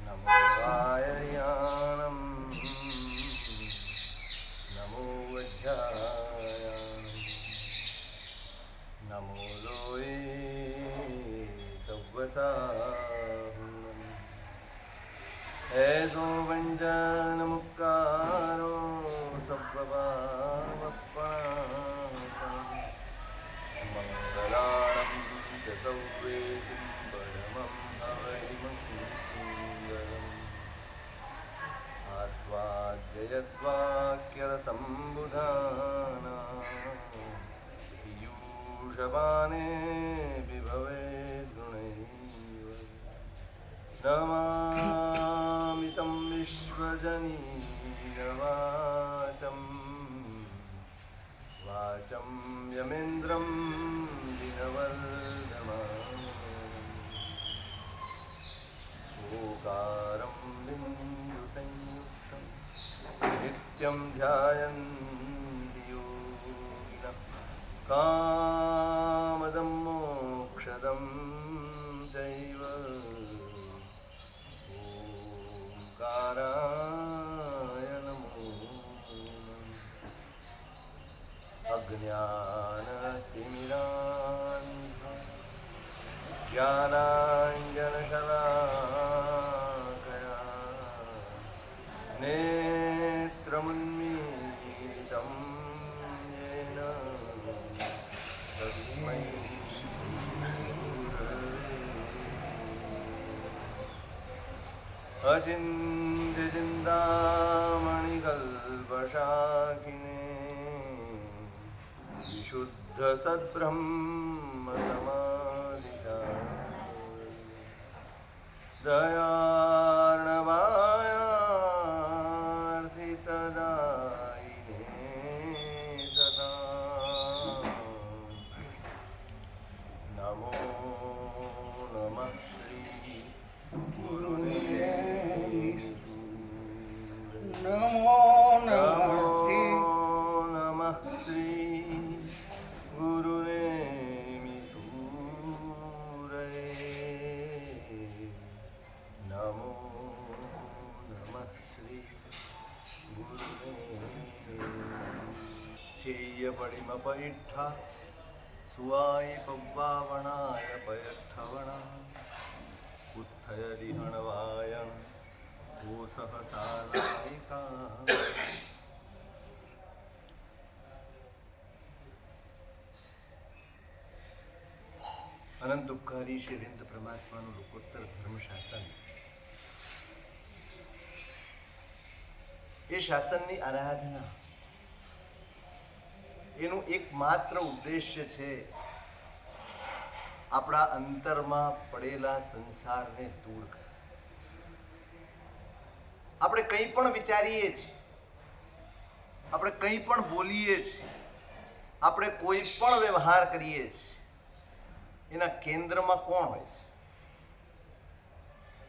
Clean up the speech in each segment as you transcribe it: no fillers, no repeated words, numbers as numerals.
नमो वायर्याणं नमो वज्रायाणं नमो लोये सव्वसाहुनं ऐसो वञ्जनमुक्कारो सव्वपावप्पणासं मङ्गलाणं च सौवेसिं परमं हवैमङ्गलम् आस्वाद्य यद्वाक्यरसम्बुधानां पीयूषपाने बिभवेद्गुणैव नमामि तं विश्वजनीनवाचं वाचं यमेन्द्रं दिनवर्धमानं ओकारं बिन्दुसंयुक्तं नित्यं ध्यायन्ति योगिनः कामदं मोक्षदं चैव ओंकाराय नमो नमः। अज्ञानतिमिरान्धं ज्ञानाञ्जनशलाकया नेत्रमुन्मीलितं येन तस्मै अचिन्त्यचिन्तामणिकल्पशाखिने विशुद्धसद्ब्रह्मसमाधिशालिने दयार्णवायार्थितदायिने सदा नमो नमः श्री गुरुदेव नमो नमः श्री गुरुरेमिसूरये नमो नमः श्री चेयपडिमपैठ्ठ सुवाय पव्वावणाय पयट्ठवण उत्थयरिहणवायण ओ सहसालायिका અનંત દુઃખારી શિવેન્દ્ર પરમાત્માનું લોકોત્તર ધર્મશાસન, એ શાસનની આરાધના, એનું એકમાત્ર ઉદ્દેશ્ય છે આપણા અંતરમાં પડેલા સંસારને દૂર કરવા. આપણે કંઈ પણ વિચારીએ છીએ, આપણે કંઈ પણ બોલીએ છીએ, આપણે કોઈ પણ વ્યવહાર કરીએ છીએ, એના કેન્દ્રમાં કોણ હોય છે?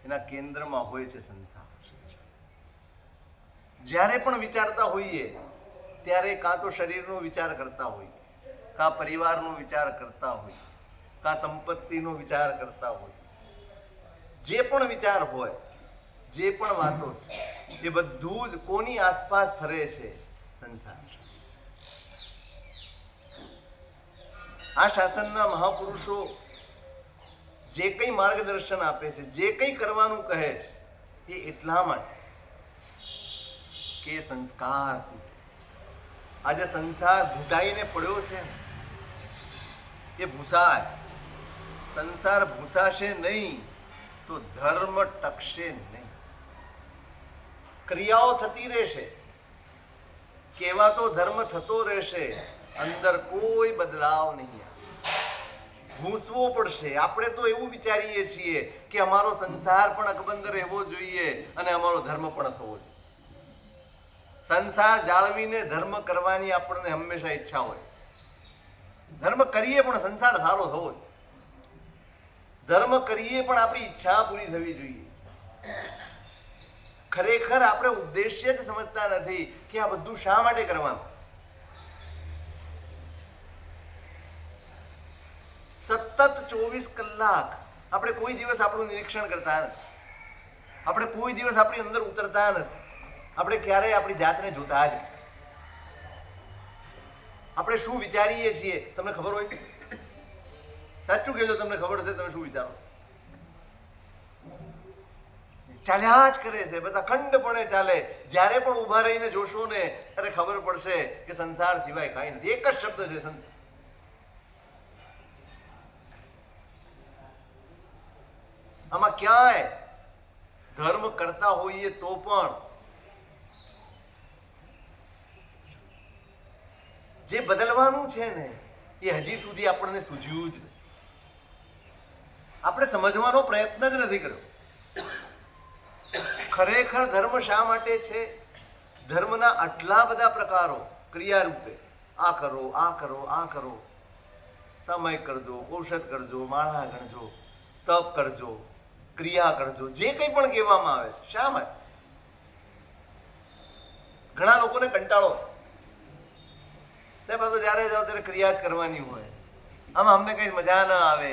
એના કેન્દ્રમાં હોય છે સંસાર. જ્યારે પણ વિચારતા હોઈએ ત્યારે કાં તો શરીરનો વિચાર કરતા હોઈએ, કાં પરિવારનો વિચાર કરતા હોઈએ, કાં સંપત્તિનો વિચાર કરતા હોઈએ. જે પણ વિચાર હોય, જે પણ વાતો છે, એ બધું જ કોની આસપાસ ફરે છે? સંસાર. આ શાસનના મહાપુરુષો જે કંઈ માર્ગદર્શન આપે છે, જે કંઈ કરવાનું કહે છે, એ એટલા માટે કે સંસ્કાર. આજે સંસાર ભૂટાઈને પડ્યો છે, એ ભૂસાય. સંસાર ભૂસાશે નહીં તો ધર્મ ટકશે નહીં. ક્રિયાઓ થતી રહેશે, કહેવાતો ધર્મ થતો રહેશે, અંદર કોઈ બદલાવ નહીં આવે. ભૂસવો પડશે. આપણે તો એવું વિચારીએ છીએ કે અમારો સંસાર પણ અકબંધ રહેવો જોઈએ અને અમારો ધર્મ પણ થવો જોઈએ. સંસાર જાળવીને ધર્મ કરવાની આપણને હંમેશા ઈચ્છા હોય. ધર્મ કરીએ પણ સંસાર સારો થવો જોઈએ. ધર્મ કરીએ પણ આપણી ઈચ્છા પૂરી થવી જોઈએ. ખરેખર આપણે ઉદ્દેશ્ય જ સમજતા નથી કે આ બધું શા માટે કરવાનું. સતત 24 કલાક આપણે કોઈ દિવસ આપણું નિરીક્ષણ કરતા નથી. આપણે કોઈ દિવસ આપણી અંદર ઉતરતા નથી. આપણે ક્યારેય આપણી જાતને જોતા જ નથી. આપણે શું વિચારીએ છીએ તમને ખબર હોય? સાચું કહેજો, તમને ખબર હશે તમે શું વિચારો? ચાલ્યા જ કરે છે, બસ અખંડપણે ચાલે. જ્યારે પણ ઊભા રહીને જોશો ને ત્યારે ખબર પડશે કે સંસાર સિવાય કાંઈ નથી. એક જ શબ્દ છે, સંસાર. આમાં ક્યાંય ધર્મ કરતા હોઈએ તો પણ જે બદલવાનું છે ને એ હજી સુધી આપણને સૂઝ્યું જ નથી. આપણે સમજવાનો પ્રયત્ન જ નથી કર્યો. ખરેખર ધર્મ શા માટે છે? ધર્મના આટલા બધા પ્રકારો ક્રિયા રૂપે, આ કરો, આ કરો, આ કરો, સામાયિક કરજો, ઔષધ કરજો, માળા ગણજો, તપ કરજો, ક્રિયા કરજો, જે કંઈ પણ કહેવામાં આવે છે, શા માટે? ઘણા લોકોને કંટાળો સાહેબ, આ તો જ્યારે જાઓ ત્યારે ક્રિયા જ કરવાની હોય, આમાં અમને કઈ મજા ના આવે.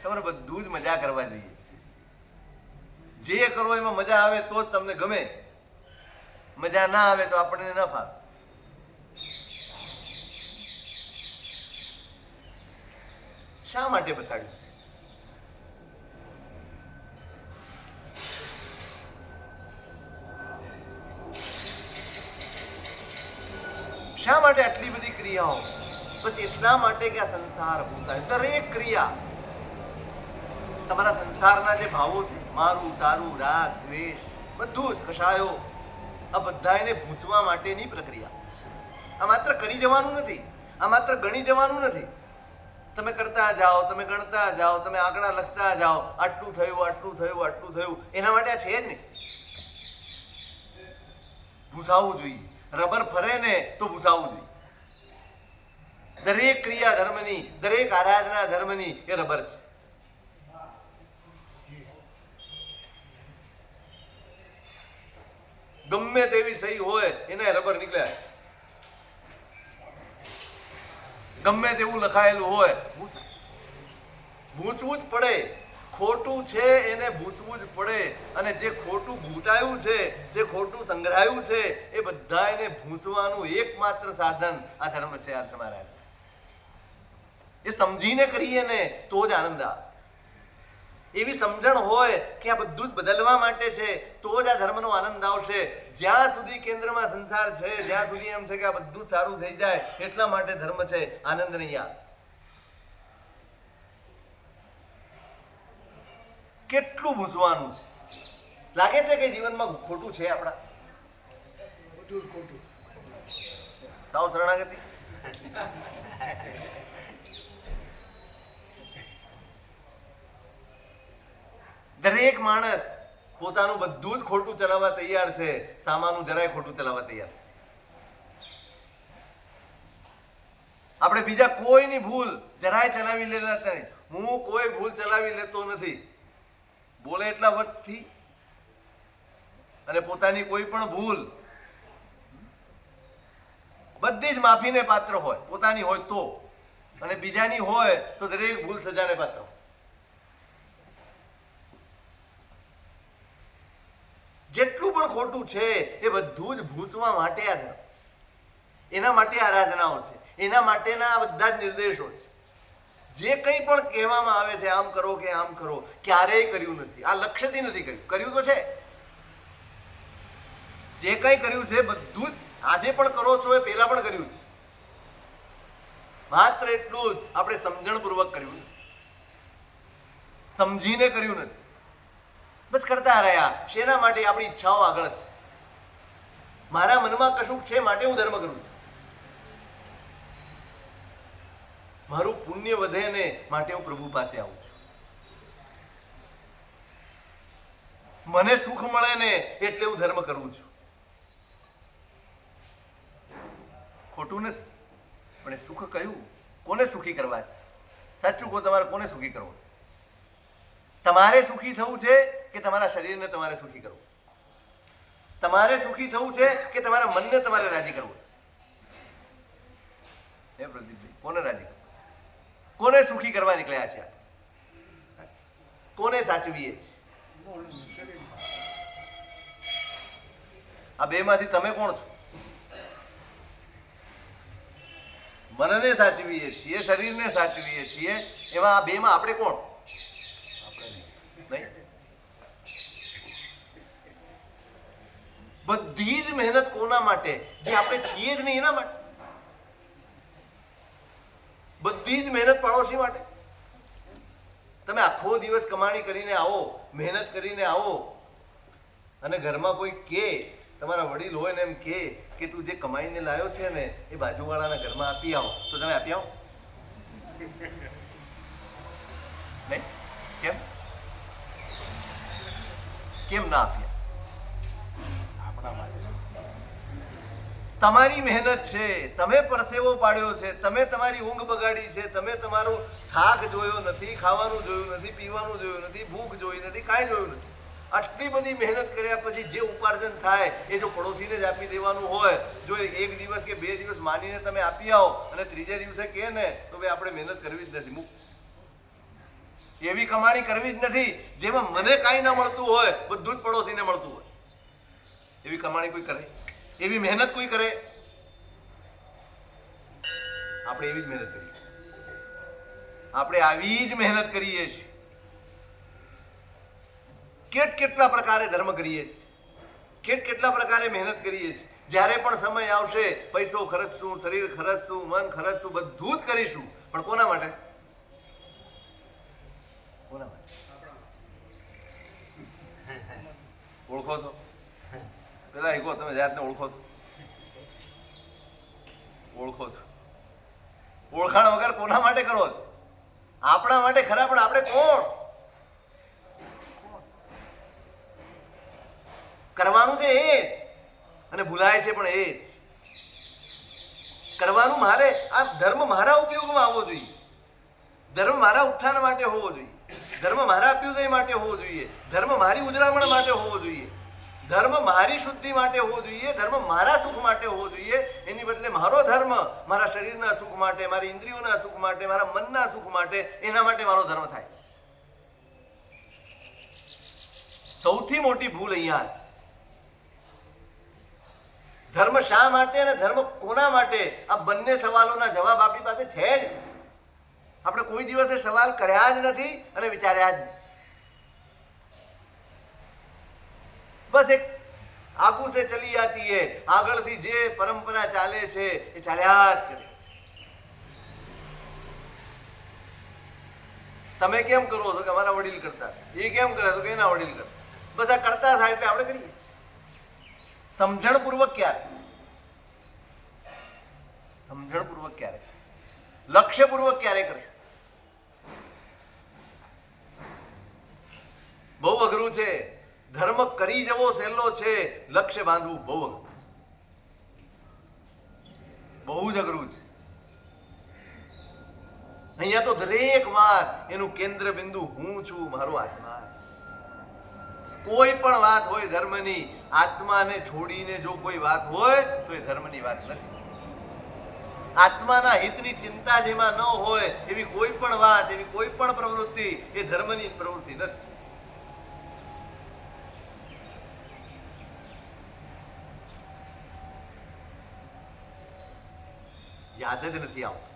તમારે બધું જ મજા કરવા જોઈએ. જે કરો એમાં મજા આવે તો જ તમને ગમે. મજા ના આવે તો આપણને ન ફાવે. શા માટે બતાડ્યું છે? શા માટે આટલી બધી ક્રિયાઓ? બસ એટલા માટે કે આ સંસાર ભૂસાય. દરેક ક્રિયા તમારા સંસારના જે ભાવો છે, મારું, તારું, રાગ, દ્વેષ, બધું જ કશાયો, આ બધાને ભૂસવા માટેની પ્રક્રિયા. આ માત્ર કરી જવાનું નથી, આ માત્ર ગણી જવાનું નથી. તમે કરતા જાઓ, તમે ગણતા જાઓ, તમે આંકડા લખતા જાઓ, આટલું થયું, આટલું થયું, આટલું થયું. એના માટે આ છે જ નહીં. ભૂસાવવું જોઈએ. રબર ફરે ને તો ભૂસાવવું જોઈએ. દરેક ક્રિયા ધર્મની, દરેક આરાધના ધર્મની એ રબર છે. ગમે તેવી સહી હોય એને રબર નીકળે. ગમે તેવું લખાયેલું હોય ભૂસવું જ પડે. ખોટું છે એને ભૂસવું જ પડે. અને જે ખોટું ભૂટાયું છે, જે ખોટું સંગ્રહાયું છે, એ બધા એને ભૂસવાનું એકમાત્ર સાધન આ ધર્મ છે. આ તમારા એ સમજીને કરીએ ને તો જ આનંદ આવે. એવી સમજણ હોય કે આ બધું જ બદલવા માટે છે તો જ આ ધર્મનો આનંદ આવશે. જ્યાં સુધી કેન્દ્રમાં સંસાર છે, જ્યાં સુધી એમ છે કે આ બધું સારું થઈ જાય એટલા માટે ધર્મ છે, આનંદ નહીં આવે. કેટલું ભૂસવાનું છે. લાગે છે કે જીવનમાં ખોટું છે આપણા? બધું જ ખોટું. સાવ શરણાગતિ. દરેક માણસ પોતાનું બધું જ ખોટું ચલાવવા તૈયાર છે, સામાનું જરાય ખોટું ચલાવવા તૈયાર. આપણે બીજા કોઈની ભૂલ જરાય ચલાવી લેતા નથી. હું કોઈ ભૂલ ચલાવી લેતો નથી. બોલે એટલા વટથી અને પોતાની કોઈ પણ ભૂલ બધી જ માફીને પાત્ર હોય. પોતાની હોય તો, અને બીજાની હોય તો દરેક ભૂલ સજાને પાત્ર. જેટલું પણ ખોટું છે એ બધું જ ભૂસવા માટે આ ધર્મ, એના માટે આરાધનાઓ છે, એના માટેના આ બધા જ નિર્દેશો છે. જે કંઈ પણ કહેવામાં આવે છે આમ કરો કે આમ કરો, ક્યારેય કર્યું નથી. આ લક્ષ્યથી નથી કર્યું. કર્યું તો છે. જે કંઈ કર્યું છે બધું જ આજે પણ કરો છો એ પહેલા પણ કર્યું છે. માત્ર એટલું જ આપણે સમજણપૂર્વક કર્યું, સમજીને કર્યું નથી. બસ કરતા રહ્યા. શેના માટે? આપણી ઈચ્છાઓ આગળ છે. મારા મનમાં કશુંક છે માટે હું ધર્મ કરું છું. મારું પુણ્ય વધે ને માટે હું પ્રભુ પાસે આવું છું. મને સુખ મળે ને એટલે હું ધર્મ કરું છું. ખોટું નથી, પણ એ સુખ કયું? કોને સુખી કરવા છે? સાચું કહો, તમારે કોને સુખી કરવું છે? તમારે સુખી થવું છે કે તમારા શરીરને તમારે સુખી કરવું? તમારે સુખી થવું છે કે તમારા મનને તમારે રાજી કરવું છે? હે પ્રદીપભાઈ, કોને રાજી કરવું છે? કોને સુખી કરવા નીકળ્યા છે? કોને સાચવીએ છીએ? મનને, શરીરને. આ બેમાંથી તમે કોણ છો? મનને સાચવીએ છીએ, શરીરને સાચવીએ છીએ, એમાં આ બેમાં આપણે કોણ? નહીં. બધી જ મહેનત કોના માટે? જે આપણે છીએ જ નહીં એના માટે. બધી જ મહેનત પાડોશી માટે. તમે આખો દિવસ કમાણી કરીને આવો, મહેનત કરીને આવો, અને ઘરમાં કોઈ કે, તમારા વડીલ હોય ને એમ કે તું જે કમાઈને લાવ્યો છે ને એ બાજુવાળાના ઘરમાં આપી આવો, તો તમે આપી આવો? નહીં. કેમ કેમ ના આપ્યા? આપણા માટે. તમારી મહેનત છે, તમે પરસેવો પાડ્યો છે, તમે તમારી ઊંઘ બગાડી છે, તમે તમારો થાક જોયો નથી, ખાવાનું જોયું નથી, પીવાનું જોયું નથી, ભૂખ જોઈ નથી, કાંઈ જોયું નથી. આટલી બધી મહેનત કર્યા પછી જે ઉપાર્જન થાય એ જો પડોશીને જ આપી દેવાનું હોય, જો એક દિવસ કે 2 દિવસ માનીને તમે આપી આવો અને ત્રીજે દિવસે કહે ને તો ભાઈ આપણે મહેનત કરવી જ નથી, મૂક. એવી કમાણી કરવી જ નથી જેમાં મને કાંઈ ના મળતું હોય, બધું જ પડોશીને મળતું હોય. એવી કમાણી કોઈ કરે? એવી મહેનત કોઈ કરે? આપણે એવી જ મહેનત કરીએ છીએ. આપણે આવી જ મહેનત કરીએ છીએ. કેટલા પ્રકારે ધર્મ કરીએ છીએ, કેટલા પ્રકારે મહેનત કરીએ છીએ. જ્યારે પણ સમય આવશે પૈસો ખર્ચશું, શરીર ખર્ચશું, મન ખર્ચશું, બધું જ કરીશું, પણ કોના માટે? કોના માટે? ઓળખો છો? પેલા એક તમે જાતને ઓળખો છો? ઓળખો છો? ઓળખાણ વગર કોના માટે કરો છો? આપણા માટે ખરા, પણ આપણે કોણ? કરવાનું છે એ જ, અને ભૂલાય છે પણ એ જ. કરવાનું મારે, આ ધર્મ મારા ઉપયોગમાં આવવો જોઈએ, ધર્મ મારા ઉત્થાન માટે હોવો જોઈએ, ધર્મ મારા અભ્યુદય માટે હોવો જોઈએ, ધર્મ મારી ઉજરામણ માટે હોવો જોઈએ, ધર્મ મારી શુદ્ધિ માટે હોવો જોઈએ, ધર્મ મારા સુખ માટે હોવો જોઈએ. એની બદલે મારો ધર્મ મારા શરીરના સુખ માટે, મારી ઇન્દ્રિયોના સુખ માટે, મારા મનના સુખ માટે, એના માટે મારો ધર્મ થાય. સૌથી મોટી ભૂલ અહીંયા જ. ધર્મ શા માટે અને ધર્મ કોના માટે, આ બંને સવાલોના જવાબ આપણી પાસે છે જ. આપણે કોઈ દિવસે સવાલ કર્યા જ નથી અને વિચાર્યા જ નહીં. બસ એક આગુ સે ચલી આતી હે, આગળથી જે પરંપરા ચાલે છે એ ચાલ્યા જ કરે. તમે કેમ કરો છો? કે અમારા વડીલ કરતા. એ કેમ કરે? તો કે એના વડીલ કરતા. બધા કરતા થાય એટલે આપણે કરીએ. સમજણપૂર્વક ક્યારે? સમજણપૂર્વક ક્યારે? લક્ષ્યપૂર્વક ક્યારે કરશું? બહુ અઘરું છે. ધર્મ કરી જવો સહેલો છે, લક્ષ્ય બાંધવું બહુ અઘરું છે. બહુ જ અઘરું છે. અહીંયા તો દરેક વાત એનું કેન્દ્ર બિંદુ હું છું, મારો આત્મા. કોઈ પણ વાત હોય ધર્મની, આત્માને છોડીને જો કોઈ વાત હોય તો એ ધર્મની વાત નથી. આત્માના હિતની ચિંતા જેમાં ન હોય એવી કોઈ પણ વાત, એવી કોઈ પણ પ્રવૃત્તિ એ ધર્મની પ્રવૃત્તિ નથી. યાદ જ નથી આવતું,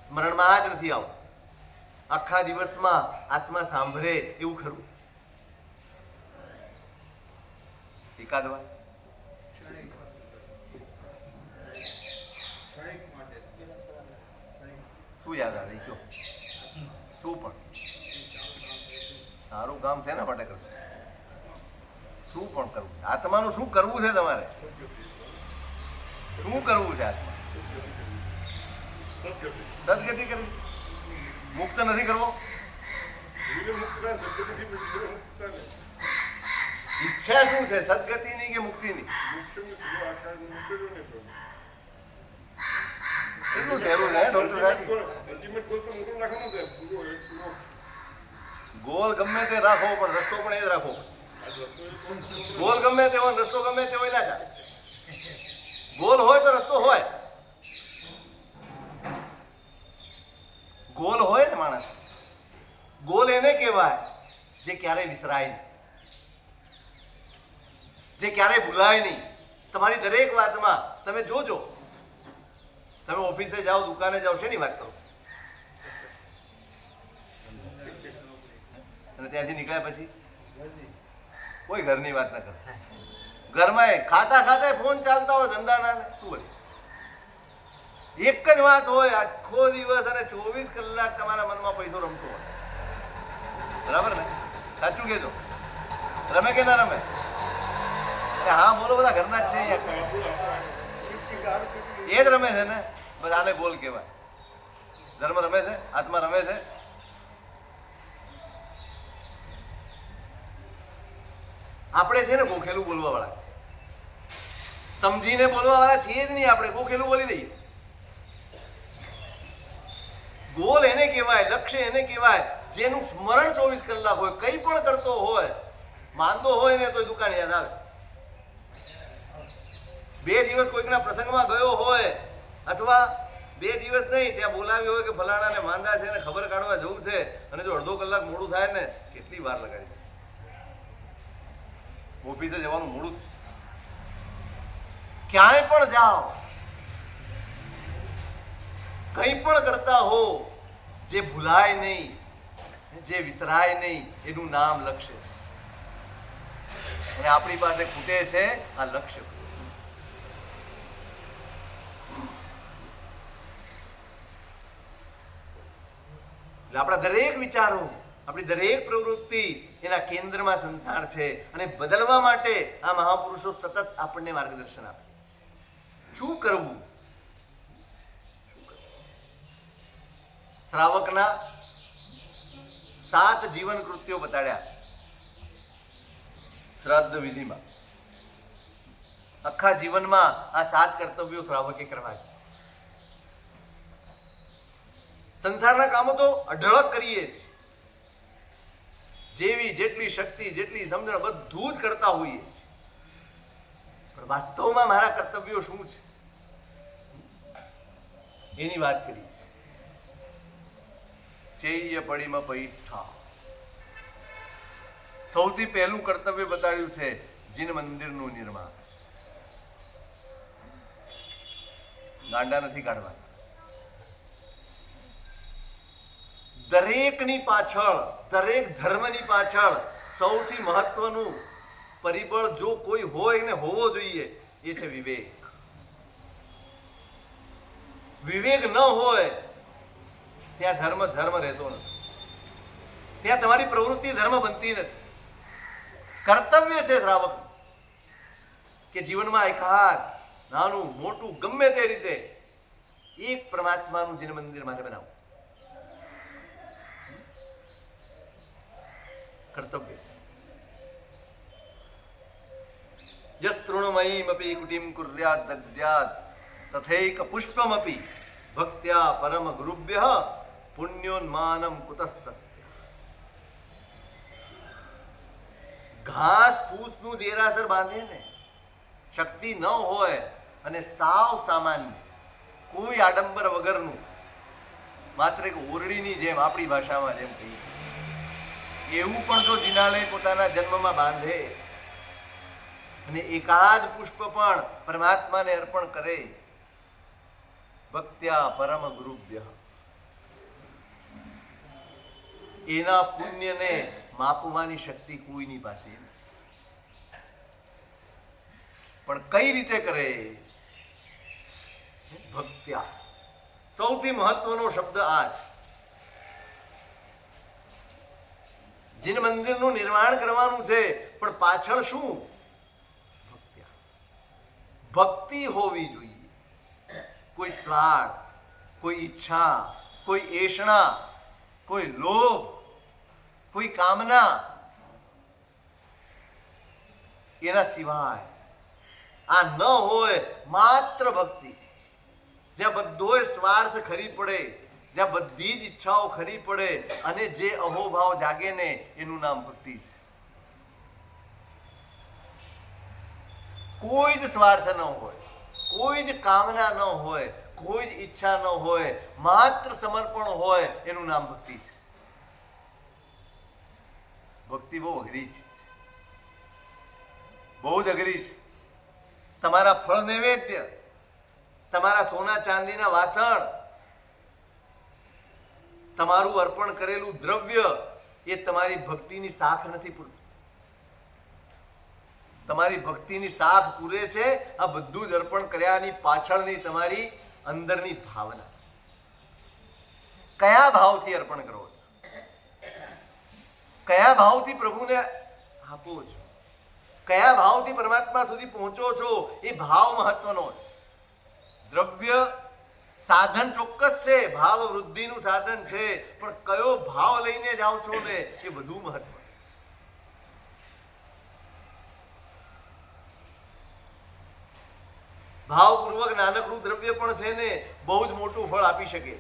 સ્મરણમાં જ નથી આવતું. આખા દિવસમાં આત્મા સાંભળે એવું ખરું? એકાદ વાર શું યાદ આવે? કયો શું? પણ સારું કામ શેના માટે કરવું? શું પણ કરવું? આત્માનું શું કરવું છે તમારે? શું કરવું છે આત્મા? સદગતિ કરવી? મુક્ત નથી કરવો? ઈચ્છા શું છે? સદગતિની કે મુક્તિની? એટલું સહેલું છે ડોક્ટર સાહેબ. ગોલ ગમે તે રાખો પણ રસ્તો પણ એ જ રાખો. ગોલ ગમે તે હોય, રસ્તો ગમે તે હોય ના ચાલે. ગોલ હોય તો રસ્તો હોય. ગોલ હોય ને માણસ, ગોલ એને કહેવાય જે ક્યારેય વિસરાય નહીં, જે ક્યારેય ભૂલાય નહીં. તમારી દરેક વાતમાં તમે જોજો, તમે ઓફિસે જાઓ, દુકાને જાઓ, શેની વાત કરો? અને ત્યાંથી નીકળ્યા પછી કોઈ ઘરની વાત ના કરે. ઘરમાં ખાતા ખાતા ફોન ચાલતા હોય, ધંધાના ને શું હોય, એક જ વાત હોય આખો દિવસ અને 24 કલાક તમારા મનમાં પૈસો રમતો હોય. બરાબર ને? સાચું કહેજો, રમે કે ના રમે? હા બોલો, બધા ઘરના જ છે એ જ રમે છે ને. બસ આને ગોલ કહેવાય. ધર્મ રમે છે, આત્મા રમે છે. આપણે છે ને ગોખેલું બોલવા વાળા છે, સમજીને બોલવા વાળા છીએ જ નહીં. આપણે ગોખેલું બોલી દઈએ. ગોલ એને કહેવાય, લક્ષ્ય એને કહેવાય જેનું સ્મરણ 24 કલાક હોય. કંઈ પણ કરતો હોય, માંદો હોય ને તો દુકાન યાદ આવે. 2 દિવસ કોઈકના પ્રસંગમાં ગયો હોય, અથવા 2 દિવસ નહીં, ત્યાં બોલાવ્યો હોય કે ફલાણાને માંદા છે ને ખબર કાઢવા જવું છે, અને જો અડધો કલાક મોડું થાય ને, કેટલી વાર લગાડી. ઓફિસે જવાનું મોડું, ક્યાંય પણ જાઓ, કંઈ પણ કરતા હો, જે ભૂલાય નહીં, જે વિસરાય નહીં, એનું નામ લક્ષ્ય છે. અને આપણી પાસે ખૂટે છે આ લક્ષ્ય. એટલે આપણા દરેક વિચારો, આપણી દરેક પ્રવૃત્તિ, એના કેન્દ્રમાં સંસાર છે. અને બદલવા માટે આ મહાપુરુષો સતત આપણને માર્ગદર્શન આપે. શું કરવું? શ્રાવકના 7 જીવન કૃત્યો બતાડ્યા શ્રાદ્ધ વિધિમાં. આખા જીવનમાં આ 7 કર્તવ્યો શ્રાવકે કરવા છે. સંસારના કામો તો અઢળક કરીએ છીએ, જેવી જેટલી શક્તિ, જેટલી સમજણ, બધું જ કરતા હોઈએ છીએ. પણ વાસ્તવમાં મારા કર્તવ્યો શું છે એની વાત કરી. ચૈય પડીમાં પૈઠા, સૌથી પહેલું કર્તવ્ય બતાડ્યું છે જીન મંદિરનું નિર્માણ. ગાંડા નથી કાઢવા. દરેકની પાછળ, દરેક ધર્મની પાછળ સૌથી મહત્વનું પરિબળ જો કોઈ હોય ને હોવો જોઈએ, એ છે વિવેક. વિવેક ન હોય ત્યાં ધર્મ રહેતો નથી. ત્યાં તમારી પ્રવૃત્તિ ધર્મ બનતી નથી. કર્તવ્ય છે શ્રાવક કે જીવનમાં એકાદ નાનું મોટું ગમે તે રીતે એક પરમાત્માનું જીન મંદિર મારે બનાવવું. કર્તવ્ય છે. યસ્તૃણમયીમપી કુટિમ કુર્યાદ દદ્યાદ તથૈક પુષ્પમપી ભક્ત્યા પરમ ગુરુભ્યઃ પુણ્યોન્માનમ કુતસ્તસ્ય. ઘાસ ફૂસનું દેરાસર બાંધે ને, શક્તિ ન હોય અને સાવ સામાન્ય, કોઈ આડંબર વગરનું, માત્ર એક ઓરડીની જેમ, આપણી ભાષામાં જેમ કહીએ, એવું પણ જો જિનાલય પોતાના જન્મમાં બાંધે અને એકાદ પુષ્પ પણ પરમાત્માને અર્પણ કરે, ભક્ત્યા પરમ ગુરુભ્યઃ, એના પુણ્યને માપવાની શક્તિ કોઈની પાસે નથી. પણ કઈ રીતે કરે? ભક્ત્યા. સૌથી મહત્વનો શબ્દ આ છે. જીન મંદિરનું નિર્માણ કરવાનું છે, પણ પાછળ શું? ભક્ત્યા. ભક્તિ હોવી જોઈએ. કોઈ સ્વાર્થ, કોઈ ઈચ્છા, કોઈ એષણા, કોઈ લોભ, કોઈ કામના, એના સિવાય આ ન હોય. માત્ર ભક્તિ. જ્યાં બધોય સ્વાર્થ ખરી પડે, જ્યાં બધી જ ઈચ્છાઓ ખરી પડે અને જે અહોભાવ જાગે ને, એનું નામ ભક્તિ છે. કોઈ જ સ્વાર્થ ન હોય, કોઈ જ કામના ન હોય, કોઈ જ ઈચ્છા ન હોય, માત્ર સમર્પણ હોય, એનું નામ ભક્તિ છે. ભક્તિ બહુ અઘરી છે, બહુ જ અઘરી છે. તમારા ફળ નૈવેદ્ય, તમારા સોના ચાંદીના વાસણ, તમારું અર્પણ કરેલું દ્રવ્ય એ તમારી ભક્તિની શાખ નથી પૂરતું. તમારી ભક્તિની શાખ પૂરે છે આ બધું જ અર્પણ કર્યાની પાછળની તમારી અંદરની ભાવના. કયા ભાવથી અર્પણ કરો છો, કયા ભાવથી પ્રભુને આપો છો, કયા ભાવથી પરમાત્મા સુધી પહોંચો છો, એ ભાવ મહત્વનો છે. દ્રવ્ય સાધન ચોક્કસ છે, ભાવ વૃદ્ધિનું સાધન છે, પણ કયો ભાવ લઈને જાઓ છો ને એ બધું મહત્વ. ભાવપૂર્વક નાનકડું દ્રવ્ય પણ છે ને બહુ જ મોટું ફળ આપી શકે.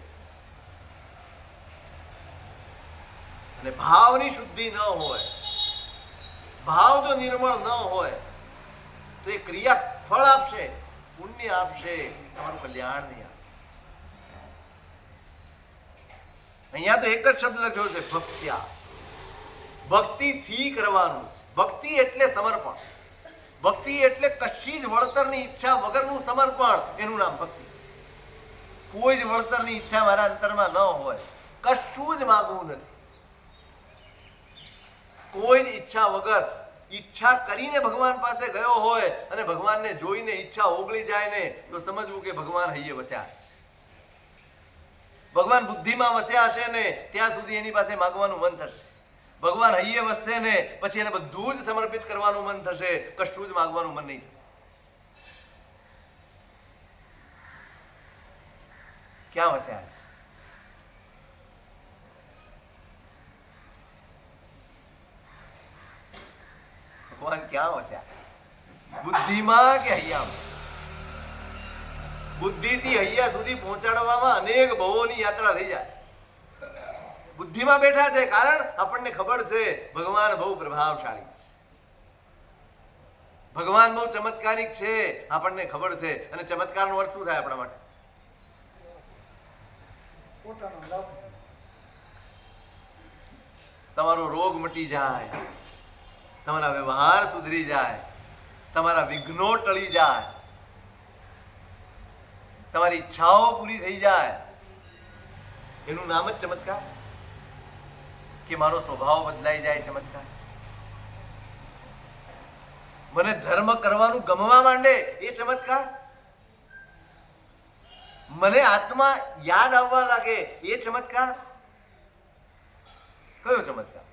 અને ભાવની શુદ્ધિ ન હોય, ભાવ જો નિર્મળ ન હોય તો એ ક્રિયા ફળ આપશે, પુણ્ય આપશે, તમારું કલ્યાણ નહીં આપે. અહીંયા તો એક જ શબ્દ લખ્યો છે, ભક્ત્યા. ભક્તિથી કરવાનું છે. ભક્તિ એટલે સમર્પણ. ભક્તિ એટલે કશી જ વળતરની ઈચ્છા વગરનું સમર્પણ, એનું નામ ભક્તિ. કોઈ જ વળતરની ઈચ્છા મારા અંતરમાં ન હોય, કશું જ માગવું નથી, કોઈ જ ઈચ્છા વગર, ઈચ્છા કરીને ભગવાન પાસે ગયો હોય અને ભગવાનને જોઈને ઈચ્છા ઓગળી જાય ને તો સમજવું કે ભગવાન હૈયે વસ્યા છે. ભગવાન બુદ્ધિમાં વસ્યા હશે ને ત્યાં સુધી એની પાસે માગવાનું મન થશે. ભગવાન હૈયે વસશે ને પછી એને બધું જ સમર્પિત કરવાનું મન થશે, કશું જ માગવાનું મન નહીં થાય. ક્યાં વસ્યા છે? ભગવાન ક્યાં વસ્યા? બુદ્ધિમાં કે હૈયામાં? બુદ્ધિથી હૈયા સુધી પહોંચાડવામાં અનેક ભવોની યાત્રા થઈ જાય. બુદ્ધિમાં બેઠા છે કારણ આપણને ખબર છે ભગવાન બહુ પ્રભાવશાળી છે, ભગવાન બહુ ચમત્કારિક છે, આપણને ખબર છે. અને ચમત્કારનો અર્થ શું થાય આપણા માટે? પોતાનો લાભ. તમારો રોગ મટી જાય, તમારા વ્યવહાર સુધરી જાય, તમારા વિઘ્નો ટળી જાય, તમારી ઈચ્છાઓ પૂરી થઈ જાય, એનું નામ જ ચમત્કાર. કે મારો સ્વભાવ બદલાઈ જાય, ચમત્કાર. મને ધર્મ કરવાનું ગમવા માંડે, એ ચમત્કાર. મને આત્મા યાદ આવવા લાગે, એ ચમત્કાર. કયો ચમત્કાર?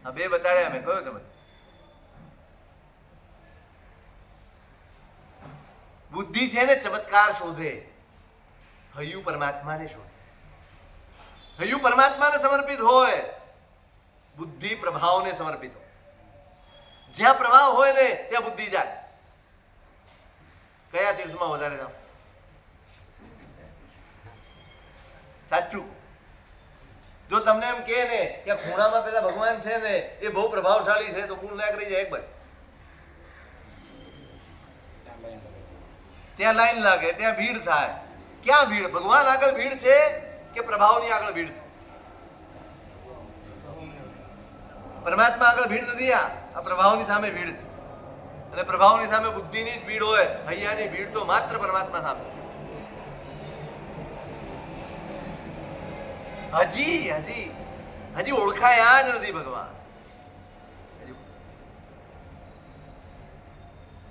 આ બે બતાડ્યા મેં, કયો ચમત્કાર? બુદ્ધિ છે ને ચમત્કાર શોધે, હૈયું પરમાત્માને શોધે. હૈયું પરમાત્માને સમર્પિત હોય, બુદ્ધિ પ્રભાવને સમર્પિત હોય. જ્યાં પ્રભાવ હોય ને ત્યાં બુદ્ધિ જાય. કયા તીર્થમાં વધારે જાઓ? સાચું. જો તમને એમ કે ને કે ખૂણામાં પેલા ભગવાન છે ને એ બહુ પ્રભાવશાળી છે તો કુલ ના કરી જાય એક બાજુ. ત્યાં લાઈન લાગે, ત્યાં ભીડ થાય. ક્યાં ભીડ? ભગવાન આગળ ભીડ છે કે પ્રભાવની આગળ ભીડ છે? પરમાત્મા આગળ ભીડ નથી. આ પ્રભાવની સામે ભીડ છે. અને પ્રભાવની સામે બુદ્ધિની જ ભીડ હોય, હૈયાની ભીડ તો માત્ર પરમાત્મા સામે. હજી ઓળખાયા જ નથી ભગવાન.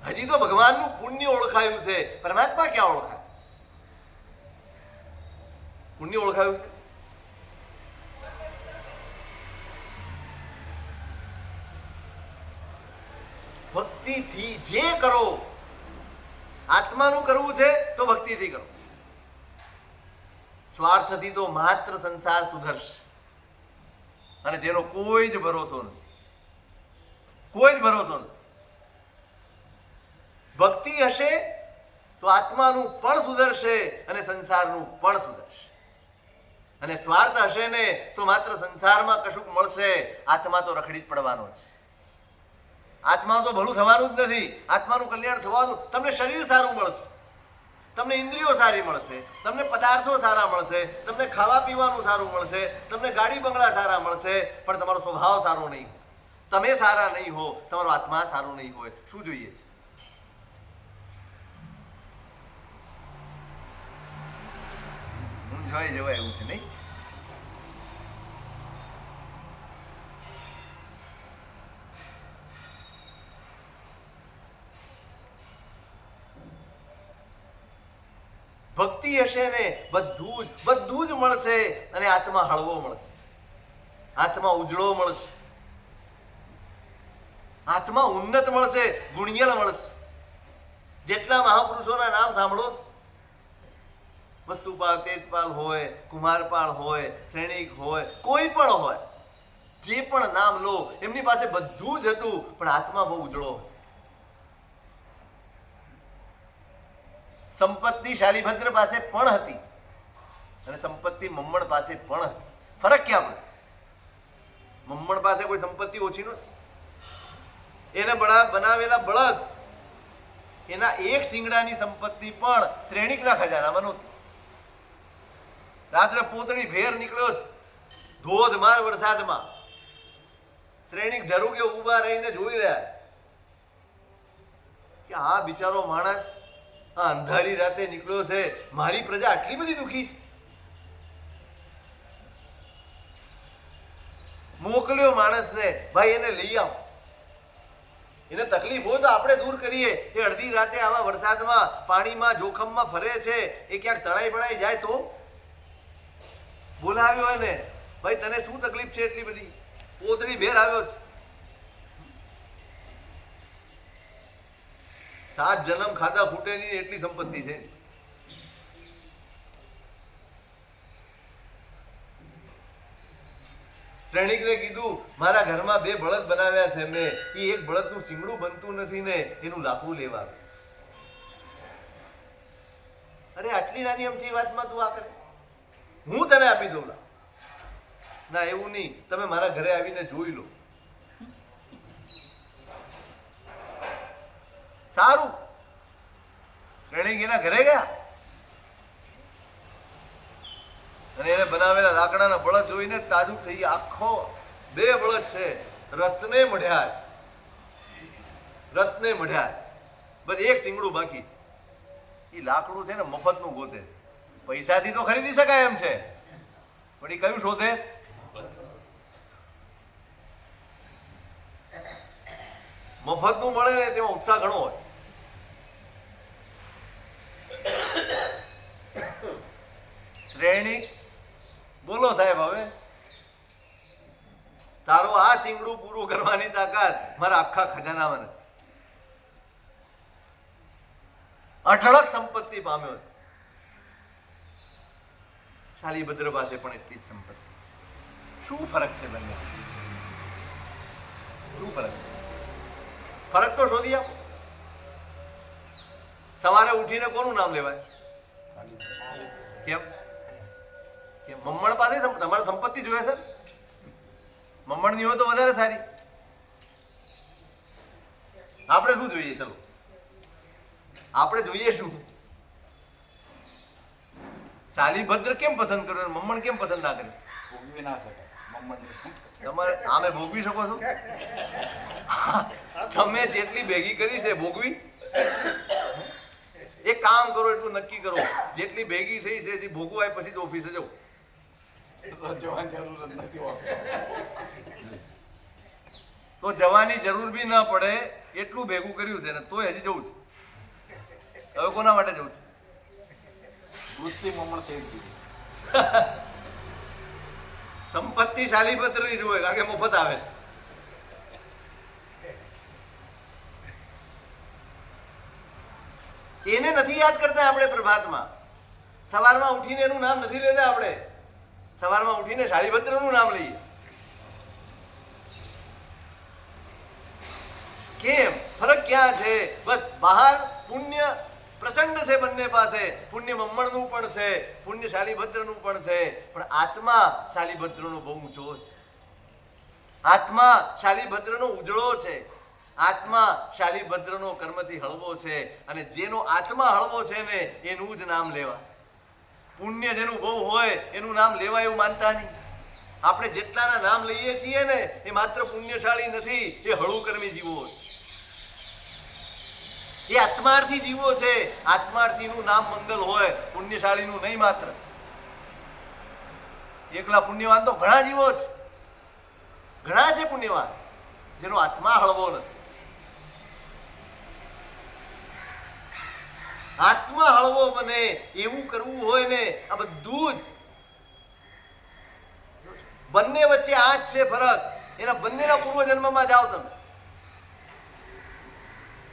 હજી તો ભગવાનનું પુણ્ય ઓળખાયું છે, પરમાત્મા ક્યાં ઓળખાય? પુણ્ય ઓળખાયું છે. ભક્તિથી જે કરો, આત્માનું કરવું છે તો ભક્તિથી કરો. સ્વાર્થથી તો માત્ર સંસાર સુધરશે, અને જેનો કોઈ જ ભરોસો નથી, કોઈ જ ભરોસો નથી. ભક્તિ હશે તો આત્માનું પણ સુધરશે અને સંસારનું પણ સુધરશે. અને સ્વાર્થ હશે ને તો માત્ર સંસારમાં કશુંક મળશે, આત્મા તો રખડી જ પડવાનો છે. આત્મા તો ભલું થવાનું જ નથી, આત્માનું કલ્યાણ થવાનું. તમને શરીર સારું મળશે, તમને ઇન્દ્રિયો સારી મળશે, તમને પદાર્થો સારા મળશે, તમને ખાવા પીવાનું સારું મળશે, તમને ગાડી બંગલા સારા મળશે, પણ તમારો સ્વભાવ સારો નહીં, તમે સારા નહીં હો, તમારો આત્મા સારો નહીં હોય. શું જોઈએ છે? મૂંઝાઈ જવાય એવું છે નહીં? ભક્તિ હશે ને બધું જ મળશે, અને આત્મા હળવો મળશે, આત્મા ઉજળો મળશે, આત્મા ઉન્નત મળશે, ગુણિયલ મળશે. જેટલા મહાપુરુષોના નામ સાંભળો છો, વસ્તુપાલ, તેજપાલ હોય, કુમારપાળ હોય, સૈનિક હોય, કોઈ પણ હોય, જે પણ નામ લો, એમની પાસે બધું જ હતું, પણ આત્મા બહુ ઉજળો હોય. સંપત્તિ શાલીભદ્ર પાસે પણ હતી, અને સંપત્તિ મમ્મણ પાસે પણ હતી. ફરક ક્યાં પડે? મમ્મણ પાસે કોઈ સંપત્તિ ઓછી નહોતી. એને બનાવેલા બળદ, એના એક શિંગડાની સંપત્તિ પણ શ્રેણિકના ખજાનામાં નહોતી. રાત્રે પોતળી ભેર નીકળ્યો છે, ધોધમાર વરસાદમાં. શ્રેણિક ઝરૂકે ઊભા રહીને જોઈ રહ્યા કે આ બિચારો માણસ આ અંધારી રાતે નીકળ્યો છે, મારી પ્રજા આટલી બધી દુઃખી છે. મોકલ્યો માણસને, ભાઈ એને લઈ આવો, એને તકલીફ હોય તો આપણે દૂર કરીએ. એ અડધી રાતે આવા વરસાદમાં, પાણીમાં, જોખમમાં ફરે છે, એ ક્યાંક તણાઈ ભણાઈ જાય તો બોલાવ્યો એને, ભાઈ તને શું તકલીફ છે એટલી બધી? પોતળી ભેર આવ્યો છે, 7 જન્મ ખાધા ફૂટે નહીં એટલી સંપત્તિ છે. શ્રેણિકને કીધું, મારા ઘરમાં 2 બળદ બનાવ્યા છે મેં, એ એક બળદનું શિંગડું બનતું નથી ને એનું લાકડું લેવા. અરે આટલી નાની અમથી વાતમાં તું આ કરે? હું તને આપી દઉં. ના એવું નહીં, તમે મારા ઘરે આવીને જોઈ લો. સારું. શ્રેણિક એના ઘરે ગયા, અને એને બનાવેલા લાકડાના બળદ જોઈને તાજુબ થઈ ગયા. આખો 2 બળદ છે, રત્ને મઢ્યા છે, રત્ને મઢ્યા છે, બસ એક શિંગડું બાકી છે. એ લાકડું છે ને મફતનું ગોતે, પૈસાથી તો ખરીદી શકાય એમ છે, પણ એ કયું શોધે? મફતનું મળે ને તેમાં ઉત્સાહ ઘણો હોય. શ્રેણિક બોલો સાહેબ, હવે તારો આ શિંગડું પૂરું કરવાની તાકાત મારા આખા ખજાનામાં નથી. અઢળક સંપત્તિ પામ્યો છે. શાલીભદ્ર પાસે પણ એટલી જ સંપત્તિ છે. શું ફરક છે બંને? શું ફરક છે? ફરક તો શોધી આપો. સવારે ઉઠીને કોનું નામ લેવાય? કેમ? મમ્મણ પાસે તમારે સંપત્તિ જોઈએ સર? મમ્મણ ની હોય તો વધારે સારી. આપણે શું જોઈએ? ચલો આપણે જોઈએ શું? શાલીભદ્ર કેમ પસંદ કર્યો, મમ્મણ કેમ પસંદ ના કર્યો? ભોગવી ના શકાય મમ્મણની સંપત્તિ. તમારે આમે ભોગવી શકો છો? તમે જેટલી ભેગી કરી છે ભોગવી. એક કામ કરો, એટલું નક્કી કરો, જેટલી ભેગી થઈ છે એ ભોગવાય પછી તો ઓફિસે જવું. જવાની જરૂર જ નથી હોતી. તો જવાની જરૂર બી ના પડે એટલું ભેગું કર્યું છે ને તોય હજી જવું છે. હવે કોના માટે જવું છે? વૃત્તિ મમ્મણ સેવ દીધી. સંપત્તિ શાલીભદ્ર ની જોવે, કારણ કે મફત આવે છે. એને નથી યાદ કરતા આપણે પ્રભાતમાં. સવારમાં ઉઠીને એનું નામ નથી લેતા આપણે. સવારમાં ઉઠીને શાલીભદ્રનું નામ લઈએ. કેમ? ફરક ક્યાં છે? બસ બહાર પુણ્ય પ્રચંડ છે બંને પાસે. પુણ્ય મમ્મણનું પણ છે, પુણ્ય શાલીભદ્રનું પણ છે, પણ આત્મા શાલીભદ્રનો બહુ ઊંચો છે. આત્મા શાલીભદ્રનો ઉજળો છે. આત્મા શાલીભદ્રનો કર્મથી હળવો છે, અને જેનો આત્મા હળવો છે ને એનું જ નામ લેવા. પુણ્ય જેનું બહુ હોય એનું નામ લેવા એવું માનતા નહીં. આપણે જેટલાના નામ લઈએ છીએ ને એ માત્ર પુણ્યશાળી નથી, એ હળુકર્મી જીવો છે, એ આત્માર્થી જીવો છે. આત્માર્થીનું નામ મંગલ હોય, પુણ્યશાળીનું નહીં. માત્ર એકલા પુણ્યવાન તો ઘણા જીવો છે, ઘણા છે પુણ્યવાન જેનો આત્મા હળવો નથી. આત્મા હળવો બને એવું કરવું હોય ને, આ બધું જ બંને વચ્ચે આ જ છે ફરક. એના બંનેના પૂર્વજન્મમાં જાઓ તમે,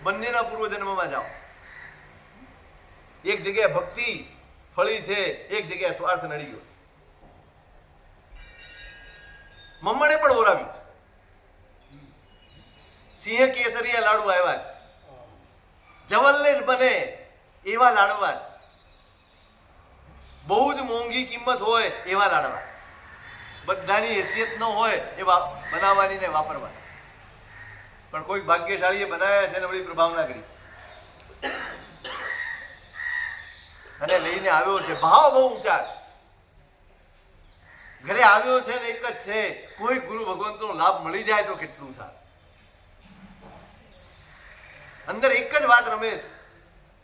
બંનેના પૂર્વજન્મમાં જાઓ. એક જગ્યાએ ભક્તિ ફળી છે, એક જગ્યાએ સ્વાર્થ નડી ગયો છે. મમ્મણે પણ ઓરાવ્યું છે. સિંહ કેસરિયા લાડુ આવ્યા છે, જવલ્લેશ બને એવા લાડવા છે, બહુ જ મોંઘી કિંમત હોય એવા લાડવા, બધાની હેસિયત ન હોય એવા બનાવવાની ને વાપરવાની. પણ કોઈ ભાગ્યશાળીએ બનાવ્યા છે ને બધી પ્રભાવના કરી અને લઈને આવ્યો છે. ભાવ બહુ ઊંચા છે. ઘરે આવ્યો છે ને એક જ છે, કોઈ ગુરુ ભગવંતનો લાભ મળી જાય તો કેટલું સારું. અંદર એક જ વાત રમે છે,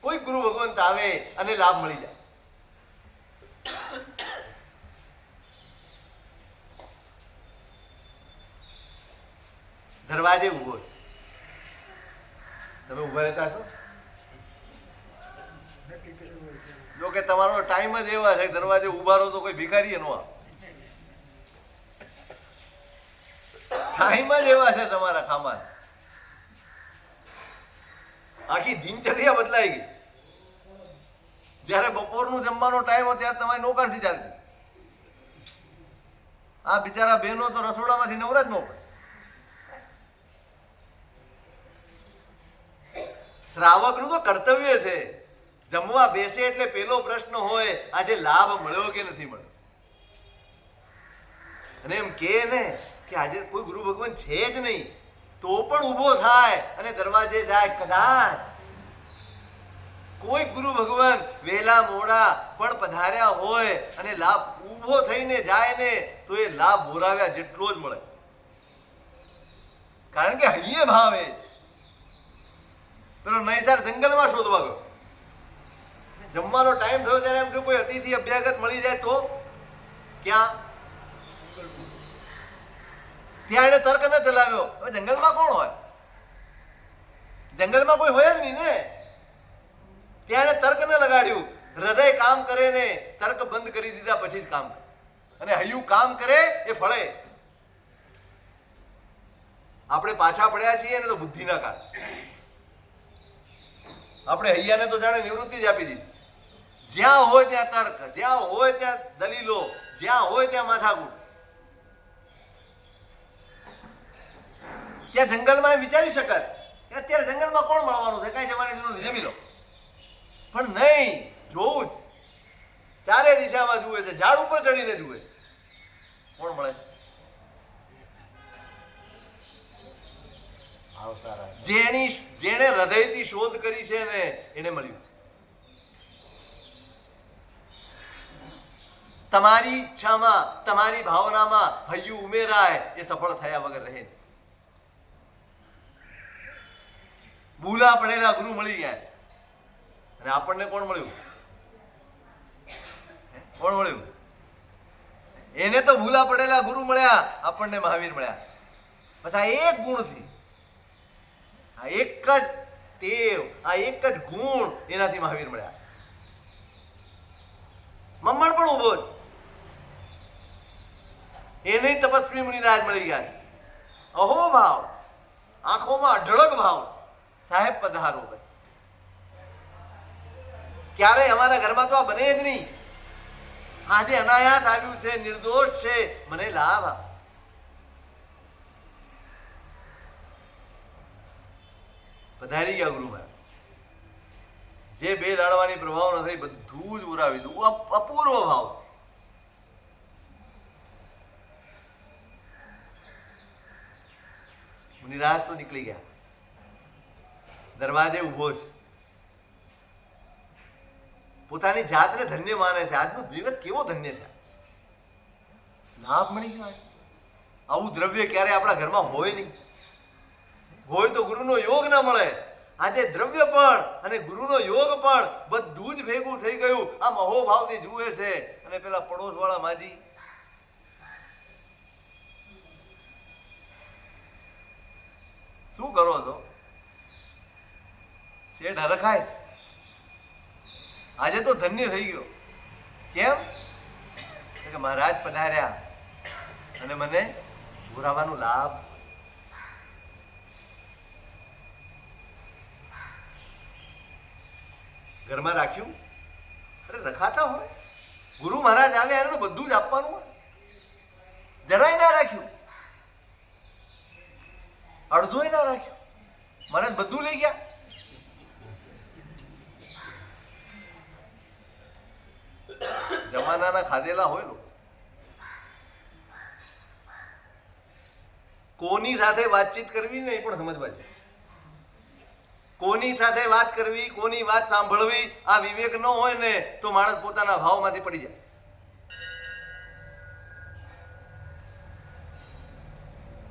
કોઈ ગુરુ ભગવંત આવે અને લાભ મળી જાય. દરવાજે ઉભો છે, તમે ઉભા રહેતા છો? જો કે તમારો ટાઈમ જ એવા છે, દરવાજે ઉભા રહો તો કોઈ ભિખારી ન આવે. ટાઈમ જ એવા છે તમારા ખામાં. આખી દિનચર્યા બદલાઈ ગઈ. જયારે બપોરનું જમવાનો ટાઈમ હોય ત્યારે તમારી નોકરથી ચાલતી. આ બિચારા બહેનો તો રસોડામાંથી નવરા જ ન પડે. શ્રાવકનું તો કર્તવ્ય છે, જમવા બેસે એટલે પેલો પ્રશ્ન હોય આજે લાભ મળ્યો કે નથી મળ્યો. અને એમ કે ને કે આજે કોઈ ગુરુ ભગવાન છે જ નહીં તો પણ ઊભો થાય અને દરવાજે જાય. કદાચ કોઈ ગુરુ ભગવાન વહેલા મોડા પણ પધાર્યા હોય અને લાભ ઊભો થઈને જાય ને તો એ લાભ બોરાવ્યા જેટલો જ મળે. કારણ કે હૈયે ભાવે જ. પેલો નૈસાર જંગલમાં શોધવા ગયો, જમવાનો ટાઈમ થયો ત્યારે એમ કે કોઈ અતિથિ અભ્યાગત મળી જાય તો ક્યાં, ત્યાં એને તર્ક ન ચલાવ્યો. હવે જંગલમાં કોણ હોય? જંગલમાં કોઈ હોય જ નહીં ને. ત્યાં એને તર્ક ન લગાડ્યું. હૃદય કામ કરે ને તર્ક બંધ કરી દીધા પછી જ કામ કરે. અને હૈયું કામ કરે એ ફળે. આપણે પાછા પડ્યા છીએ ને તો બુદ્ધિના કારણે. આપણે હૈયાને તો જાણે નિવૃત્તિ જ આપી દીધી. જ્યાં હોય ત્યાં તર્ક, જ્યાં હોય ત્યાં દલીલો, જ્યાં હોય ત્યાં માથાકૂટ. ત્યાં જંગલમાં વિચારી શકાય કે અત્યારે જંગલમાં કોણ મળવાનું છે, કઈ જવાની જરૂર નથી, જમી લો. પણ નહીં, જોવું જ. ચારે દિશામાં જુએ છે, ઝાડ ઉપર ચડીને જુએ છે, કોણ મળે છે. જેણે હૃદયથી શોધ કરી છે ને એને મળ્યું છે. તમારી ઈચ્છામાં, તમારી ભાવનામાં હૈયું ઉમેરાય એ સફળ થયા વગર રહે. ભૂલા પડેલા ગુરુ મળી ગયા અને આપણને કોણ મળ્યું? કોણ મળ્યું? એને તો ભૂલા પડેલા ગુરુ મળ્યા, આપણને મહાવીર મળ્યા. બસ આ એક ગુણથી, આ એક જ ટેવ, આ એક જ ગુણ, એનાથી મહાવીર મળ્યા. મમ્મણ પણ ઉભો જ, એને તપસ્વી મુનિરાજ મળી ગયા. અહો ભાવ, આંખોમાં અઢળક ભાવ. સાહેબ પધારો. બસ ક્યારેય અમારા ઘરમાં તો આ બને જ નહીં. આજે અનાયાસ આવ્યું છે, નિર્દોષ છે, મને લાભ આપ. પધારી ગયા ગુરુ મહારાજ. જે બે લાડવાની પ્રભાવ નથી બધું જ ઉરાવી દઉં. અપૂર્વ ભાવ. મુનિરાજ તો નીકળી ગયા. દરવાજે ઊભો છે, પોતાની જાતને ધન્ય માને છે. આજનો દિવસ કેવો ધન્ય છે, લાભ મળી ગયો. આવું દ્રવ્ય ક્યારે આપણા ઘરમાં હોય નહીં. હોય તો ગુરુનો યોગ ના મળે. આજે દ્રવ્ય પણ અને ગુરુનો યોગ પણ બધું જ ભેગું થઈ ગયું. આ મહોભાવથી જુએ છે. અને પેલા પડોશ વાળા માજી શું કરો છો? શેઠ હરખાય. આજે તો ધન્ય થઈ ગયો. કેમ? કે મહારાજ પધાર્યા અને મને પુરાવાનો લાભ. ઘરમાં રાખ્યું. અરે રખાતા હોય. ગુરુ મહારાજ આવ્યા એને તો બધું જ આપવાનું હોય. જરાય ના રાખ્યું, અડધોય ના રાખ્યું. મહારાજ બધું લઈ ગયા. જમાનાના ખાધેલા હોય લોકો. કોની સાથે વાતચીત કરવી ને એ પણ સમજવા જોઈએ. કોની સાથે વાત કરવી, કોની વાત સાંભળવી, આ વિવેક ન હોય ને તો માણસ પોતાના ભાવમાંથી પડી જાય.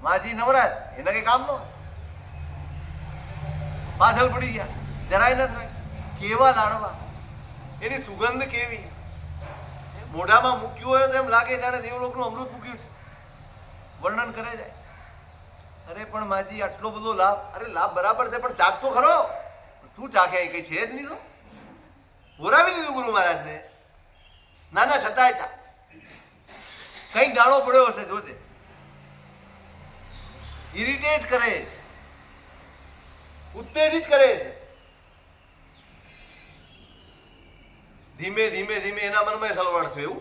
માજી નવરાજ, એના કઈ કામ ન હોય. પાછળ પડી ગયા, જરાય ન થાય. કેવા લાડવા, એની સુગંધ કેવી. મોઢામાં મૂક્યું હોય તો એમ લાગે જાણે દેવલોકનું અમૃત મૂક્યું છે. વર્ણન કરે જાય. અરે પણ માજી આટલો બધો લાભ. અરે લાભ બરાબર છે પણ ચાખ તો ખરો. શું ચાખે? કઈ છે જ નહીં. તો બોરાવી દીધું ગુરુ મહારાજને. નાના છતાંય ચાખ. કઈ દાણો પડ્યો હશે જોજે. ઇરિટેટ કરે છે, ઉત્તેજિત કરે છે. ધીમે ધીમે ધીમે એના મનમાં સલવાડ થયું.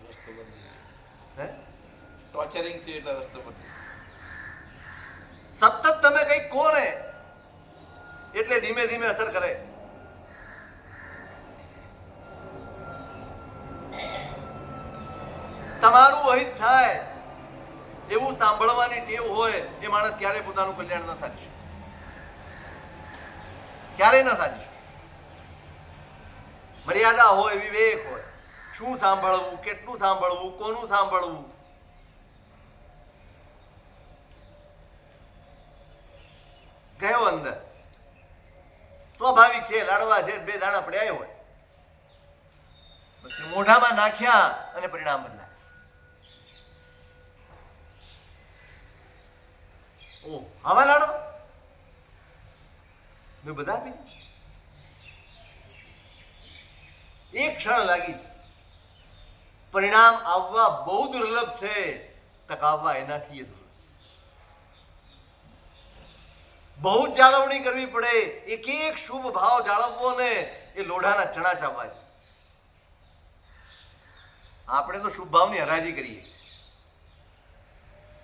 એવું રસ્તો બદલી હે? ટોર્ચરિંગ છે એટલે રસ્તો બદલી. સતત તમે કઈક કહો ને એટલે ધીમે ધીમે અસર કરે. તમારું અહિત થાય એવું સાંભળવાની ટેવ હોય એ માણસ ક્યારેય પોતાનું કલ્યાણ ન સાધશે. ક્યારેય ન સાધશે. મર્યાદા હોય, વિવેક હોય. શું સાંભળવું, કેટલું સાંભળવું, કોનું સાંભળવું. ગયો અંદર. સ્વાભાવિક છે, લાડવા છે, બે દાણા પડ્યા હોય. પછી મોઢામાં નાખ્યા અને પરિણામ બદલાય. ઓ આવા લાડવા મેં બધા પી. એક ક્ષણ લાગી છે. પરિણામ આવવા બહુ દુર્લભ છે, ટકાવવા એનાથી એ દુર્લભ. બહુ જ જાળવણી કરવી પડે. એક એક શુભ ભાવ જાળવવો ને એ લોઢાના ચણા ચાવવા છે. આપણે તો શુભ ભાવની હરાજી કરીએ.